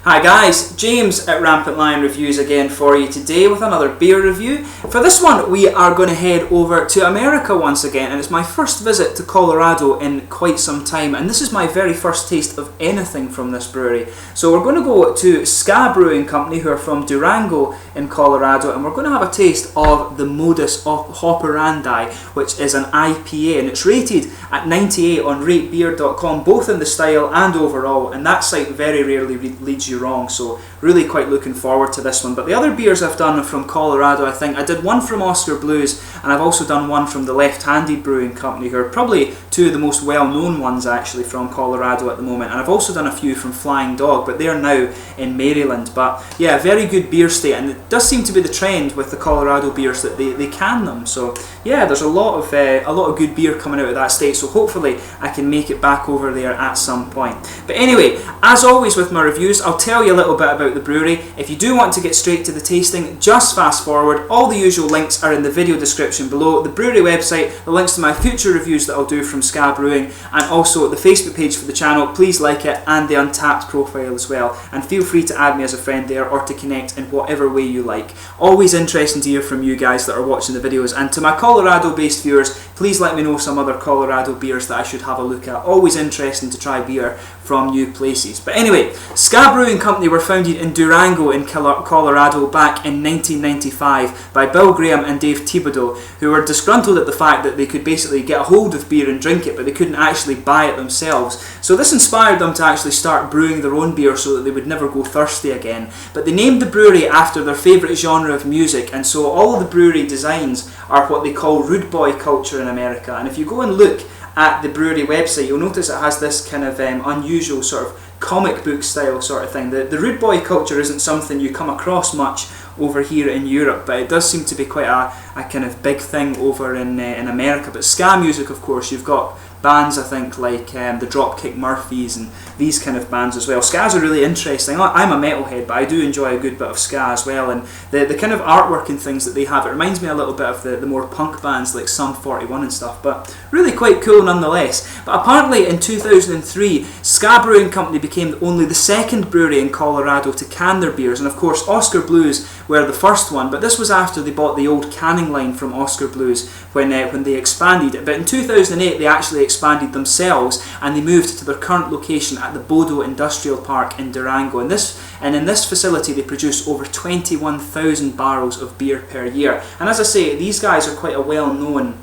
Hi guys, James at Rampant Lion Reviews again for you today with another beer review. For this one we are going to head over to America once again, and it's my first visit to Colorado in quite some time, and this is my very first taste of anything from this brewery. So we're going to go to Ska Brewing Company, who are from Durango in Colorado, and we're going to have a taste of the Modus Operandi, which is an IPA, and it's rated at 98 on ratebeer.com, both in the style and overall, and that site very rarely leads you wrong, so really quite looking forward to this one. But the other beers I've done from Colorado, I did one from Oskar Blues, and I've also done one from the Left Handed Brewing Company, who are probably two of the most well-known ones actually from Colorado at the moment, and I've also done a few from Flying Dog, but they're now in Maryland. But yeah, very good beer state, and it does seem to be the trend with the Colorado beers that they can them. So yeah, there's a lot of good beer coming out of that state, so hopefully I can make it back over there at some point. But anyway, as always with my reviews, I'll tell you a little bit about the brewery. If you do want to get straight to the tasting, just fast forward. All the usual links are in the video description below. The brewery website, the links to my future reviews that I'll do from Ska Brewing, and also the Facebook page for the channel. Please like it, and the Untapped profile as well. And feel free to add me as a friend there, or to connect in whatever way you like. Always interesting to hear from you guys that are watching the videos. And to my Colorado-based viewers, please let me know some other Colorado beers that I should have a look at. Always interesting to try beer from new places. But anyway, Ska Brewing Company were founded in Durango in Colorado back in 1995 by Bill Graham and Dave Thibodeau, who were disgruntled at the fact that they could basically get a hold of beer and drink it, but they couldn't actually buy it themselves. So this inspired them to actually start brewing their own beer so that they would never go thirsty again. But they named the brewery after their favourite genre of music, and so all of the brewery designs are what they call rude boy culture in America. And if you go and look at the brewery website, you'll notice it has this kind of unusual sort of comic book style sort of thing. The rude boy culture isn't something you come across much over here in Europe, but it does seem to be quite a kind of big thing over in America. But ska music, of course, you've got bands I think like the Dropkick Murphys and these kind of bands as well. Ska's are really interesting. I'm a metalhead, but I do enjoy a good bit of ska as well, and the kind of artwork and things that they have, it reminds me a little bit of the more punk bands like Sum 41 and stuff, but really quite cool nonetheless. But apparently in 2003, Ska Brewing Company became only the second brewery in Colorado to can their beers, and of course Oskar Blues were the first one, but this was after they bought the old canning line from Oskar Blues when they expanded it. But in 2008 they actually expanded themselves, and they moved to their current location at the Bodo Industrial Park in Durango. And in this facility they produce over 21,000 barrels of beer per year. And as I say, these guys are quite a well-known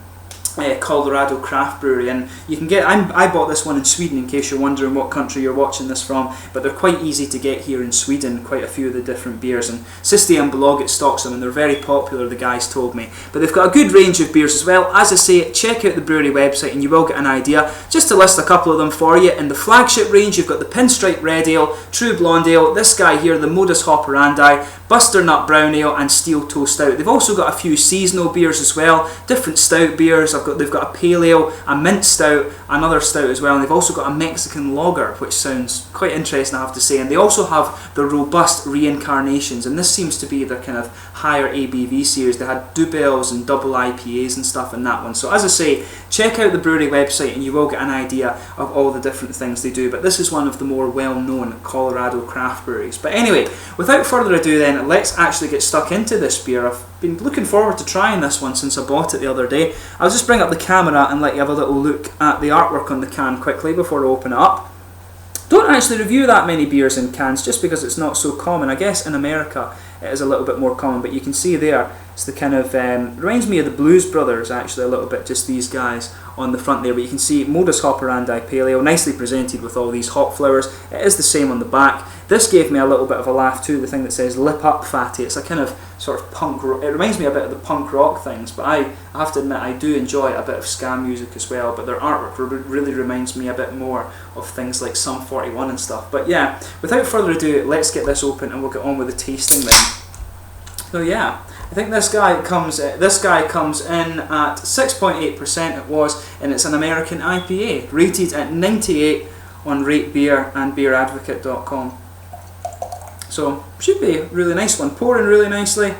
Colorado craft brewery, and you can get. I bought this one in Sweden, in case you're wondering what country you're watching this from. But they're quite easy to get here in Sweden. Quite a few of the different beers, and System Bolaget stocks them, and they're very popular. The guys told me, but they've got a good range of beers as well. As I say, check out the brewery website, and you will get an idea. Just to list a couple of them for you, in the flagship range, you've got the Pinstripe Red Ale, True Blonde Ale, this guy here, the Modus Operandi, Buster Nut Brown Ale, and Steel Toe Stout. They've also got a few seasonal beers as well, different stout beers. They've got a pale ale, a mint stout, another stout as well, and they've also got a Mexican lager, which sounds quite interesting, I have to say. And they also have the robust reincarnations, and this seems to be their kind of higher ABV series. They had Dubels and double IPAs and stuff in that one. So as I say, check out the brewery website and you will get an idea of all the different things they do. But this is one of the more well-known Colorado craft breweries. But anyway, without further ado then, let's actually get stuck into this beer. I've been looking forward to trying this one since I bought it the other day. I'll just bring up the camera and let you have a little look at the artwork on the can quickly before I open it up. Don't actually review that many beers in cans just because it's not so common. I guess in America it is a little bit more common, but you can see there it's the kind of reminds me of the Blues Brothers actually a little bit, just these guys on the front there. But you can see Modus Operandi Pale Ale, nicely presented with all these hop flowers. It is the same on the back. This gave me a little bit of a laugh too, the thing that says "Lip Up Fatty." It's a kind of sort of punk rock. It reminds me a bit of the punk rock things, but I have to admit I do enjoy a bit of ska music as well, but their artwork really reminds me a bit more of things like Sum 41 and stuff. But yeah, without further ado, let's get this open and we'll get on with the tasting then. So yeah, I think this guy comes in at 6.8% it was, and it's an American IPA, rated at 98 on RateBeer and BeerAdvocate.com. So should be a really nice one, pouring really nicely.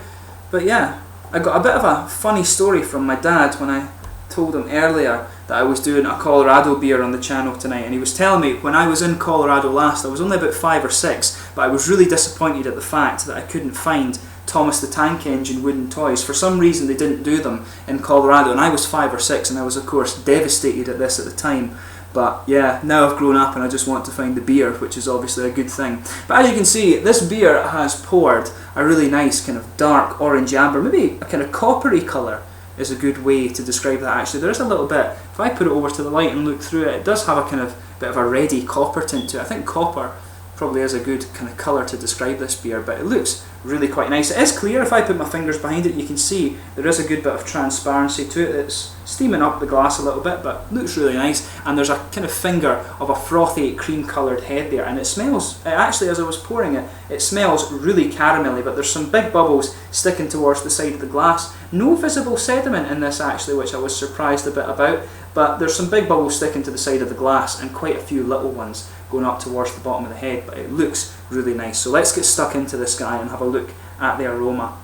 But yeah, I got a bit of a funny story from my dad when I told him earlier that I was doing a Colorado beer on the channel tonight, and he was telling me when I was in Colorado last, I was only about 5 or 6, but I was really disappointed at the fact that I couldn't find Thomas the Tank Engine wooden toys. For some reason they didn't do them in Colorado, and I was 5 or 6, and I was of course devastated at this at the time. But yeah, now I've grown up and I just want to find the beer, which is obviously a good thing. But as you can see, this beer has poured a really nice kind of dark orange amber, maybe a kind of coppery colour is a good way to describe that actually. There is a little bit, if I put it over to the light and look through it, it does have a kind of bit of a reddy copper tint to it. I think copper probably is a good kind of colour to describe this beer, but it looks really quite nice. It is clear. If I put my fingers behind it, you can see there is a good bit of transparency to it. It's steaming up the glass a little bit, but looks really nice, and there's a kind of finger of a frothy cream coloured head there, and it smells, actually as I was pouring it, it smells really caramelly, but there's some big bubbles sticking towards the side of the glass. No visible sediment in this actually, which I was surprised a bit about, but there's some big bubbles sticking to the side of the glass and quite a few little ones going up towards the bottom of the head, but it looks really nice. So let's get stuck into this guy and have a look at the aroma.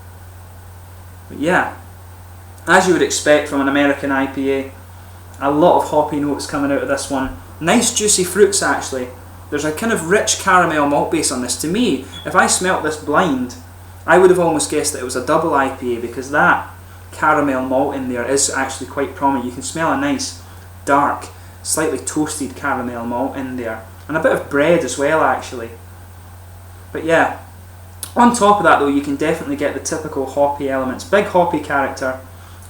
But yeah, as you would expect from an American IPA, a lot of hoppy notes coming out of this one. Nice juicy fruits actually. There's a kind of rich caramel malt base on this. To me, if I smelt this blind, I would have almost guessed that it was a double IPA, because that caramel malt in there is actually quite prominent. You can smell a nice dark, slightly toasted caramel malt in there, and a bit of bread as well actually. But yeah, on top of that though, you can definitely get the typical hoppy elements. Big hoppy character,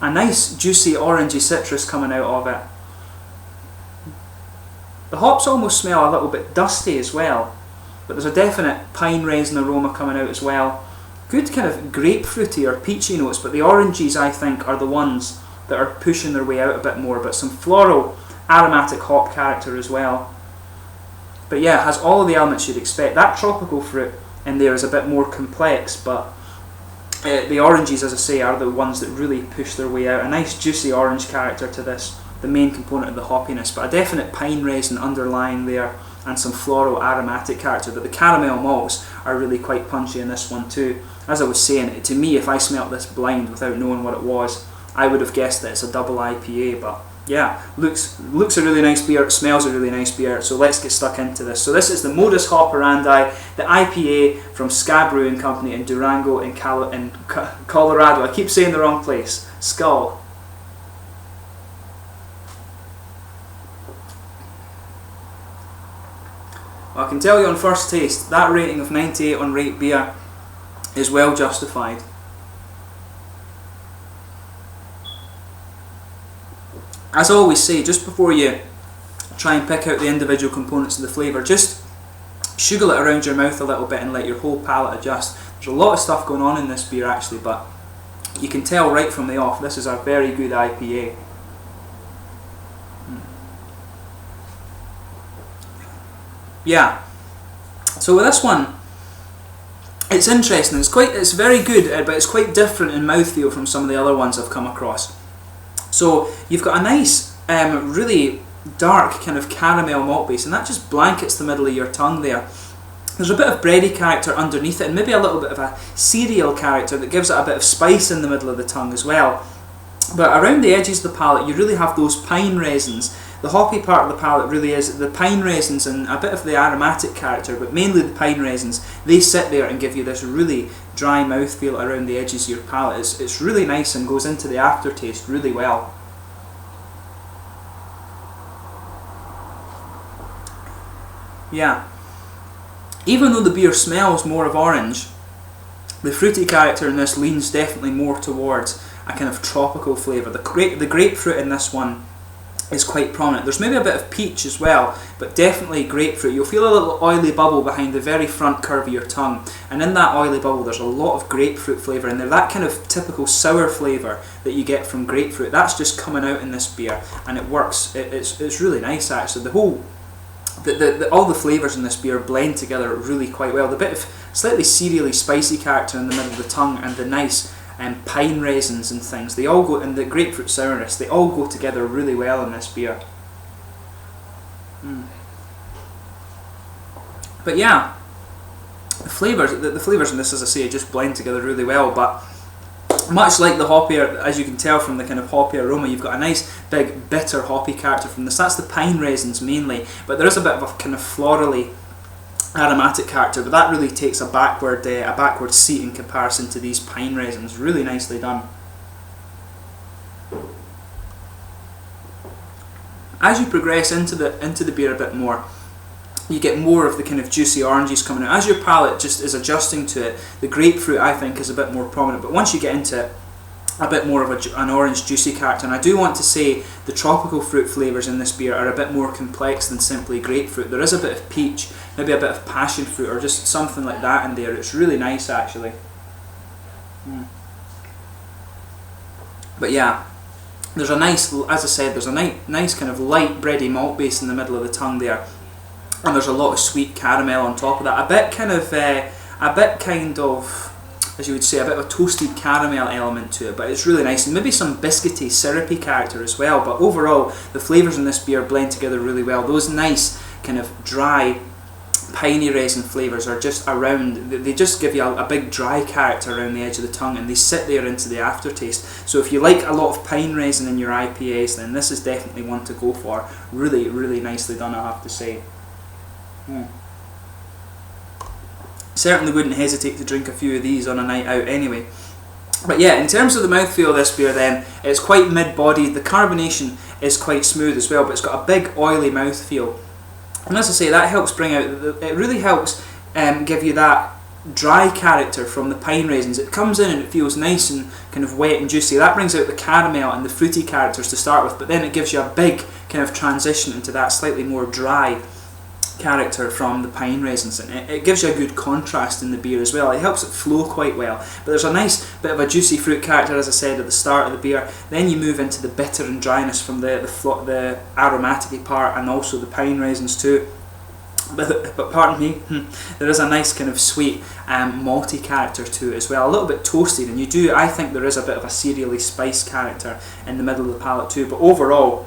a nice juicy orangey citrus coming out of it. The hops almost smell a little bit dusty as well, but there's a definite pine resin aroma coming out as well. Good kind of grapefruity or peachy notes, but the oranges I think are the ones that are pushing their way out a bit more, but some floral aromatic hop character as well. But yeah, it has all of the elements you'd expect. That tropical fruit in there is a bit more complex, but the oranges, as I say, are the ones that really push their way out. A nice juicy orange character to this, the main component of the hoppiness, but a definite pine resin underlying there, and some floral aromatic character. But the caramel malts are really quite punchy in this one too. As I was saying, to me, if I smelt this blind without knowing what it was, I would have guessed that it's a double IPA, but yeah, looks a really nice beer, it smells a really nice beer, so let's get stuck into this. So this is the Modus Hoperandi, the IPA from Ska Brewing Company in Durango in Colorado. I keep saying the wrong place. Skull. Well, I can tell you on first taste, that rating of 98 on Rate Beer is well justified. As I always say, just before you try and pick out the individual components of the flavour, just sugar it around your mouth a little bit and let your whole palate adjust. There's a lot of stuff going on in this beer actually, but you can tell right from the off this is a very good IPA. Yeah, so with this one, it's interesting. It's very good, but it's quite different in mouthfeel from some of the other ones I've come across. So you've got a nice, really dark kind of caramel malt base, and that just blankets the middle of your tongue there. There's a bit of bready character underneath it, and maybe a little bit of a cereal character that gives it a bit of spice in the middle of the tongue as well. But around the edges of the palate, you really have those pine resins. The hoppy part of the palate really is the pine resins and a bit of the aromatic character, but mainly the pine resins. They sit there and give you this really dry mouthfeel around the edges of your palate. It's really nice and goes into the aftertaste really well. Yeah. Even though the beer smells more of orange, the fruity character in this leans definitely more towards a kind of tropical flavour. The grapefruit in this one is quite prominent. There's maybe a bit of peach as well, but definitely grapefruit. You'll feel a little oily bubble behind the very front curve of your tongue, and in that oily bubble there's a lot of grapefruit flavour in there. That kind of typical sour flavour that you get from grapefruit, that's just coming out in this beer, and it works. It's really nice actually. The whole all the flavours in this beer blend together really quite well. The bit of slightly cereally spicy character in the middle of the tongue and the nice pine resins and things, they all go, and the grapefruit sourness, they all go together really well in this beer. But yeah, the flavours in this, as I say, just blend together really well, but much like the hoppier, as you can tell from the kind of hoppy aroma, you've got a nice big bitter hoppy character from this. That's the pine raisins mainly, but there is a bit of a kind of florally aromatic character, but that really takes a backward seat in comparison to these pine raisins. Really nicely done. As you progress into the beer a bit more, you get more of the kind of juicy oranges coming out. As your palate just is adjusting to it, the grapefruit I think is a bit more prominent, but once you get into it, a bit more of an orange juicy character. And I do want to say the tropical fruit flavours in this beer are a bit more complex than simply grapefruit. There is a bit of peach, maybe a bit of passion fruit, or just something like that in there. It's really nice actually. But yeah, there's a nice, as I said, there's a nice kind of light bready malt base in the middle of the tongue there, and there's a lot of sweet caramel on top of that. A bit kind of, as you would say, a bit of a toasted caramel element to it, but it's really nice, and maybe some biscuity, syrupy character as well. But overall, the flavours in this beer blend together really well. Those nice kind of dry, piney resin flavours are just around. They just give you a big dry character around the edge of the tongue, and they sit there into the aftertaste. So if you like a lot of pine resin in your IPAs, then this is definitely one to go for. Really, really nicely done, I have to say. Certainly wouldn't hesitate to drink a few of these on a night out anyway. But yeah, in terms of the mouthfeel of this beer then, it's quite mid-bodied. The carbonation is quite smooth as well, but it's got a big oily mouthfeel. And as I say, that helps bring out, it really helps give you that dry character from the pine raisins. It comes in and it feels nice and kind of wet and juicy. That brings out the caramel and the fruity characters to start with, but then it gives you a big kind of transition into that slightly more dry character from the pine raisins, and it gives you a good contrast in the beer as well. It helps it flow quite well, but there's a nice bit of a juicy fruit character, as I said, at the start of the beer. Then you move into the bitter and dryness from the aromatic part, and also the pine raisins too. But pardon me, there is a nice kind of sweet malty character to it as well, a little bit toasted, and I think there is a bit of a cereally spice character in the middle of the palate too. But overall,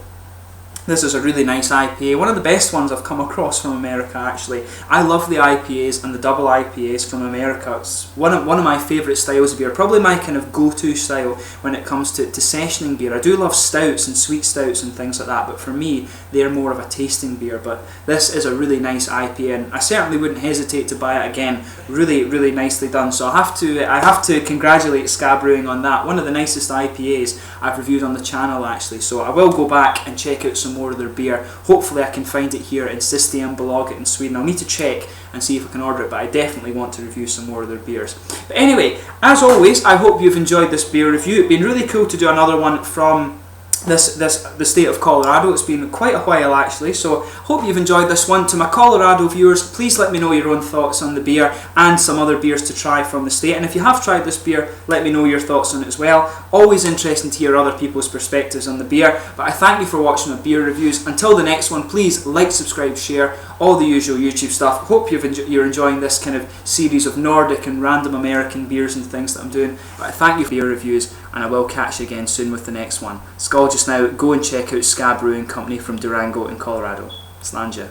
this is a really nice IPA, one of the best ones I've come across from America actually. I love the IPAs and the double IPAs from America. It's one of my favourite styles of beer, probably my kind of go-to style when it comes to sessioning beer. I do love stouts and sweet stouts and things like that, but for me they're more of a tasting beer. But this is a really nice IPA, and I certainly wouldn't hesitate to buy it again. Really, really nicely done. So I have to congratulate Ska Brewing on that. One of the nicest IPAs I've reviewed on the channel actually. So I will go back and check out some more of their beer. Hopefully I can find it here in Systembolaget in Sweden. I'll need to check and see if I can order it, but I definitely want to review some more of their beers. But anyway, as always, I hope you've enjoyed this beer review. It's been really cool to do another one from the state of Colorado. It's been quite a while actually, so hope you've enjoyed this one. To my Colorado viewers, please let me know your own thoughts on the beer and some other beers to try from the state, and if you have tried this beer, let me know your thoughts on it as well. Always interesting to hear other people's perspectives on the beer. But I thank you for watching my beer reviews. Until the next one, please like, subscribe, share, all the usual YouTube stuff. Hope you're enjoying this kind of series of Nordic and random American beers and things that I'm doing. But I thank you for your reviews, and I will catch you again soon with the next one. Skål just now. Go and check out Ska Brewing Company from Durango in Colorado. Slanja.